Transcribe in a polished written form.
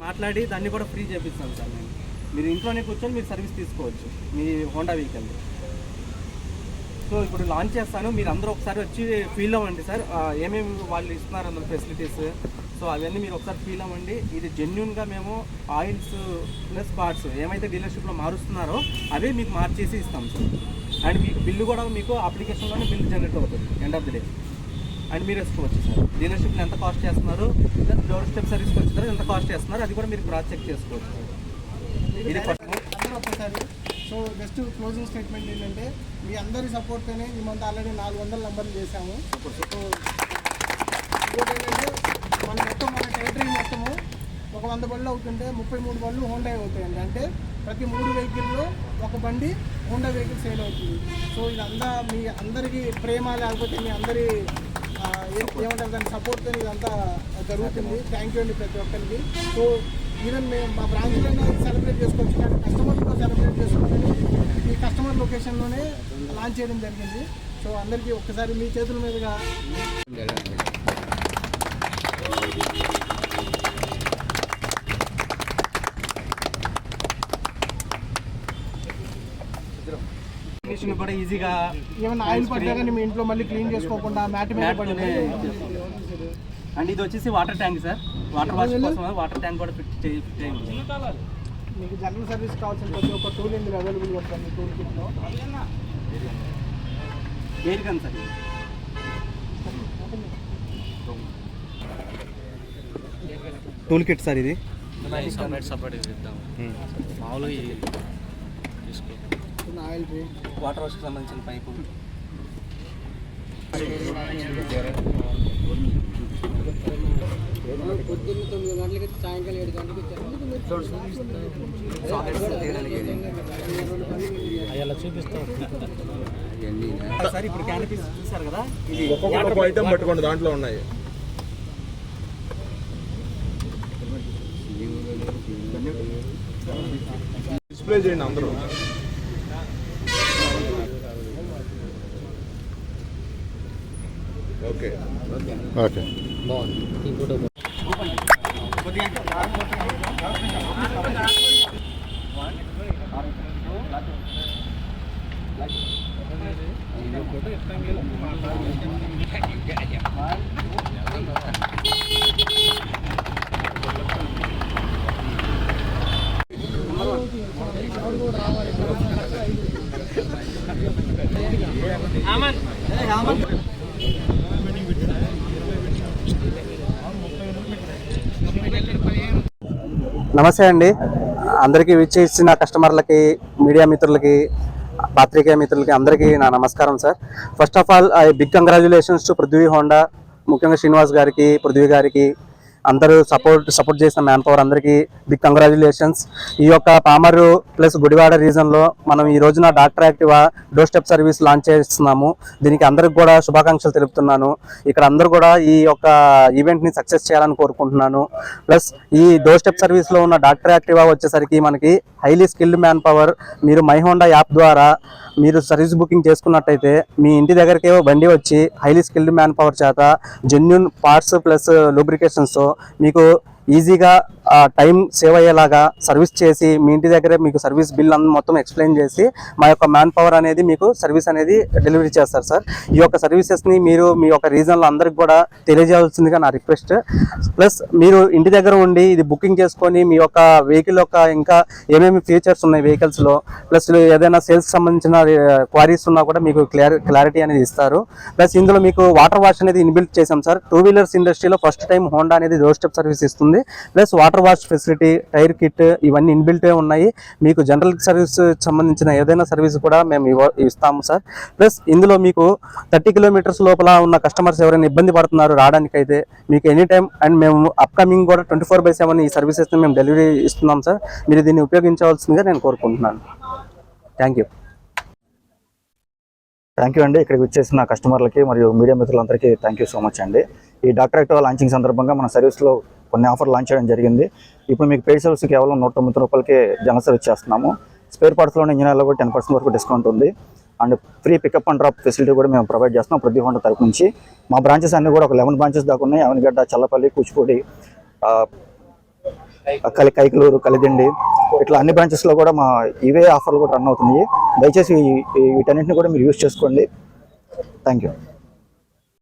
మాట్లాడి దాన్ని కూడా ఫ్రీ చేపిస్తాను సార్ నేను. మీరు ఇంట్లోనే కూర్చొని మీరు సర్వీస్ తీసుకోవచ్చు మీ హోండా వెహికల్. సో ఇప్పుడు లాంచ్ చేస్తాను, మీరు అందరూ ఒకసారి వచ్చి ఫీల్ అవ్వండి సార్, ఏమేమి వాళ్ళు ఇస్తున్నారు అందులో ఫెసిలిటీస్. సో అవన్నీ మీరు ఒకసారి ఫీల్ అవ్వండి. ఇది జెన్యున్గా మేము ఆయిల్స్ ప్లస్ పార్ట్స్ ఏమైతే డీలర్షిప్లో మారుస్తున్నారో అవే మీకు మార్చేసి ఇస్తాం సార్. అండ్ మీకు బిల్లు కూడా మీకు అప్లికేషన్లోనే బిల్ జనరేట్ అవుతుంది end of the day. And మీరు వేసుకోవచ్చు సార్ డీలర్షిప్లో ఎంత కాస్ట్ చేస్తున్నారు, డోర్ స్టెప్ సర్వీస్కి వచ్చిన ఎంత కాస్ట్ చేస్తున్నారు అది కూడా మీరు క్రాస్ చెక్ చేసుకోవచ్చు. ఇది అందరూ ఒక్కసారి. సో జస్ట్ క్లోజింగ్ స్టేట్మెంట్ ఏంటంటే మీ అందరి సపోర్ట్తోనే ఈ మంత్ ఆల్రెడీ 400 నంబర్లు చేశాము. సో ఇంకోటి ఏంటంటే మన టెరిటరీ మొత్తము ఒక 100 బండ్లు అవుతుంటే 33 బండ్లు హోండా అవుతాయండి. అంటే ప్రతి 3 వెహికల్లో ఒక బండి హోండా వెహికల్ సేల్ అవుతుంది. సో ఇదంతా మీ అందరికీ ప్రేమ లేకపోతే మీ అందరి ఏమంటారు దాని సపోర్ట్తో ఇదంతా జరుగుతుంది. థ్యాంక్ యూ అండి ప్రతి ఒక్కరికి. సో ఈవెన్ మేము మా బ్రాంచ్లోనే సెలబ్రేట్ చేసుకోవచ్చు, కానీ కస్టమర్తో సెలబ్రేట్ చేసుకోవాలని ఈ కస్టమర్ లొకేషన్లోనే లాంచ్ చేయడం జరిగింది. సో అందరికీ ఒక్కసారి మీ చేతుల మీదుగా కూడా ఈజీగా ఏమైనా ఆయిల్ పడ్డా కానీ మీ ఇంట్లో మళ్ళీ క్లీన్ చేసుకోకుండా మ్యాట్ మీద పడింది. అండ్ ఇది వచ్చేసి water tank sir, water wash కోసం వాటర్ ట్యాంక్ కూడా ఫిట్ చేయండి. మీకు జనరల్ సర్వీస్ కావాల్సిన ప్రతి ఒక్క టూల్ ఇందులో అవైలబుల్గా ఉంటుంది. మీ టూల్ కిట్లో దేనికని సార్ టూల్ కిట్ సార్ ఇది సపరేట్ ఇద్దాం. మామూలుగా తీసుకో ఆయిల్ వాటర్ వాష్కి సంబంధించిన పైపు. పొద్దున్న 9 గంటలకి సాయంకాలం 7 గంటలకి అలా చూపిస్తాం సార్. ఇప్పుడు క్యానపీస్ చూసారు కదా, ఇది ఒక్కొక్క ఐటమ్ పట్టుకోండి, దాంట్లో ఉన్నాయి. డిస్ప్లే చేయండి అందరూ. ఓకే ఓకే బాగుంది. ఇంకోటి నమస్తే అండి. అందరికీ విచ్చేసిన కస్టమర్లకి, మీడియా మిత్రులకి, పాత్రికేయ మిత్రులకి అందరికీ నా నమస్కారం sir. First of all big congratulations to Prithvi Honda, ముఖ్యంగా శ్రీనివాస్ గారికి, పృథ్వీ గారికి, అందరూ సపోర్ట్ చేసిన మ్యాన్ పవర్ అందరికీ బిగ్ కంగ్రాచులేషన్స్. ఈ యొక్క పామరు ప్లస్ గుడివాడ రీజన్లో మనం ఈ రోజున doctor Activa door step service launch చేస్తున్నాము. దీనికి అందరికి కూడా శుభాకాంక్షలు తెలుపుతున్నాను. ఇక్కడ అందరూ కూడా ఈ యొక్క ఈవెంట్ని సక్సెస్ చేయాలని కోరుకుంటున్నాను. ప్లస్ ఈ డోర్ స్టెప్ సర్వీస్లో ఉన్న డాక్టర్ యాక్టివా వచ్చేసరికి మనకి హైలీ స్కిల్డ్ మ్యాన్ పవర్. మీరు మై హోండా యాప్ ద్వారా మీరు సర్వీస్ బుకింగ్ చేసుకున్నట్టయితే మీ ఇంటి దగ్గరికి బండి వచ్చి హైలీ స్కిల్డ్ మ్యాన్ పవర్ చేత జెన్యూన్ పార్ట్స్ ప్లస్ లూబ్రికేషన్స్తో మీకు ఈజీగా టైం సేవ్ అయ్యేలాగా సర్వీస్ చేసి మీ ఇంటి దగ్గరే మీకు సర్వీస్ బిల్ మొత్తం ఎక్స్ప్లెయిన్ చేసి మా యొక్క మ్యాన్ పవర్ అనేది మీకు సర్వీస్ అనేది డెలివరీ చేస్తారు సార్. ఈ యొక్క సర్వీసెస్ని మీరు మీ యొక్క రీజన్లో అందరికి కూడా తెలియజేయాల్సిందిగా నా రిక్వెస్ట్. ప్లస్ మీరు ఇంటి దగ్గర ఉండి ఇది బుకింగ్ చేసుకొని మీ యొక్క వెహికల్ యొక్క ఇంకా ఏమేమి ఫీచర్స్ ఉన్నాయి వెహికల్స్లో, ప్లస్ ఏదైనా సేల్స్ సంబంధించిన క్వారీస్ ఉన్నా కూడా మీకు క్లారిటీ అనేది ఇస్తారు. ప్లస్ ఇందులో మీకు వాటర్ వాష్ అనేది ఇన్బిల్ట్ చేసాం సార్. 2 వీలర్స్ ఇండస్ట్రీలో ఫస్ట్ టైం హోండా అనేది డోర్ స్టెప్ సర్వీస్ ఇస్తుంది. Plus water wash facility, tyre kit ఇవన్నీ ఇన్బిల్టే ఉన్నాయి. మీకు జనరల్ సర్వీస్ సంబంధించిన ఏదైనా సర్వీస్ కూడా మేము ఇస్తాము సార్. ప్లస్ ఇందులో మీకు 30 కిలోమీటర్స్ లోపల ఉన్న కస్టమర్స్ ఎవరైనా ఇబ్బంది పడుతున్నారు రావడానికైతే మీకు ఎనీ టైం అండ్ మేము అప్కమింగ్ కూడా 24/7 ఈ సర్వీసెస్ని మేము డెలివరీ ఇస్తున్నాం సార్. మీరు దీన్ని ఉపయోగించవలసిందిగా నేను కోరుకుంటున్నాను. థ్యాంక్ యూ అండి. ఇక్కడికి వచ్చేసిన కస్టమర్లకి మరియు మీడియా మిత్రులందరికీ థ్యాంక్ యూ సో మచ్ అండి. ఈ డాక్టర్ యాక్టివా లాంచింగ్ సందర్భంగా మన సర్వీస్లో కొన్ని ఆఫర్లు లాంచ్ చేయడం జరిగింది. ఇప్పుడు మీకు పెయిడ్ సర్వీస్ కేవలం 190 రూపాయలకి జనరల్ సర్వీస్ చేస్తున్నాము. స్పేర్ పార్ట్స్లోనే ఇంజనీర్లో కూడా 10% వరకు డిస్కౌంట్ ఉంది. And free pickup and drop facility కూడా మేము ప్రొవైడ్ చేస్తున్నాం ప్రతి హోండా తరపు నుంచి. మా బ్రాంచెస్ అన్నీ కూడా ఒక 11 బ్రాంచెస్ దాకా ఉన్నాయి. అవనిగడ్డ, చల్లపల్లి, కూచిపూడి, కైకలూరు, కలిదిండి, ఇట్లా అన్ని బ్రాంచెస్లో కూడా మా ఇవే ఆఫర్లు కూడా రన్ అవుతున్నాయి. దయచేసి వీటన్నింటిని కూడా మీరు యూజ్ చేసుకోండి. Thank you.